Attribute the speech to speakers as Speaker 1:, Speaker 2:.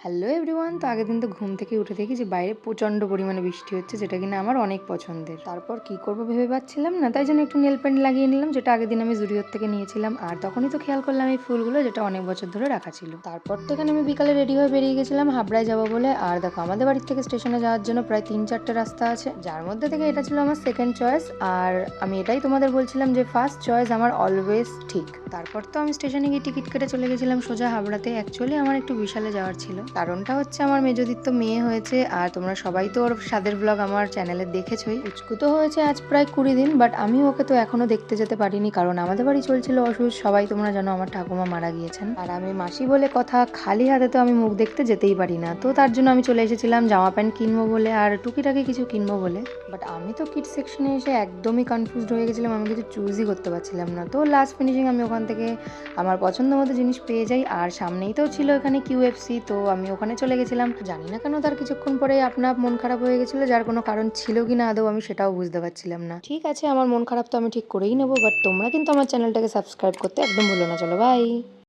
Speaker 1: Hello everyone, তো আগের দিন তো ঘুম থেকে উঠে দেখি যে বাইরে প্রচণ্ড পরিমাণে বৃষ্টি হচ্ছে, যেটা কিনা আমার অনেক পছন্দের। তারপর কি করবো ভেবে পাচ্ছিলাম না, তাই জন্য একটু নেল পেন্ট লাগিয়ে নিলাম, যেটা আগের দিন আমি জুডিওর থেকে নিয়েছিলাম। আর তখনই তো খেয়াল করলাম এই ফুলগুলো, যেটা অনেক বছর ধরে রাখা ছিল। তারপর তো এখানে আমি বিকালে রেডি হয়ে বেরিয়ে গেছিলাম হাবড়ায় যাবো বলে। আর দেখো, আমাদের বাড়ির থেকে স্টেশনে যাওয়ার জন্য প্রায় 3-4টে রাস্তা আছে, যার মধ্যে থেকে এটা ছিল আমার সেকেন্ড চয়েস। আর আমি এটাই তোমাদের বলছিলাম যে ফার্স্ট চয়েস আমার অলওয়েজ ঠিক। তারপর তো আমি স্টেশনে গিয়ে টিকিট কেটে চলে গেছিলাম সোজা হাবড়াতে। অ্যাকচুয়ালি আমার একটু বিশালে যাওয়ার ছিল, কারণটা হচ্ছে আমার মেজদির তো মেয়ে হয়েছে। আর তোমরা সবাই তো ওর স্বাদের ব্লগ আমার চ্যানেলে দেখেছোই। উচকু তো হয়েছে আজ প্রায় 20 দিন, বাট আমি ওকে তো এখনো দেখতে যেতে পারিনি, কারণ আমাদের বাড়ি চলছিল অসুখ। সবাই তোমরা জানো আমার ঠাকুমা মারা গিয়েছেন, আর আমি মাসি বলে কথা, খালি হাতে তো আমি মুখ দেখতে যেতেই পারি না। তো তার জন্য আমি চলে এসেছিলাম জামা প্যান্ট কিনবো বলে আর টুকিটাকি কিছু কিনবো বলে। বাট আমি তো কিড সেকশনে এসে একদমই কনফিউজড হয়ে গেছিলাম, আমি কিছু চুজই করতে পারছিলাম না। তো লাস্ট ফিনিশিং আমি ওখান থেকে আমার পছন্দ মতো জিনিস পেয়ে যাই। আর সামনেই তো ছিল এখানে কিউএফসি, তো আমি ওখানে চলে গেছিলাম। জানি না কেন তার কিছুক্ষণ পরে আপনা মন খারাপ হয়ে গেছিলো, যার কোনো কারণ ছিল কি না আদৌ আমি সেটাও বুঝতে পারছিলাম না। ঠিক আছে, আমার মন খারাপ তো আমি ঠিক করেই নেবো, বাট তোমরা কিন্তু আমার চ্যানেলটাকে সাবস্ক্রাইব করতে একদম ভুলো না। চলো বাই।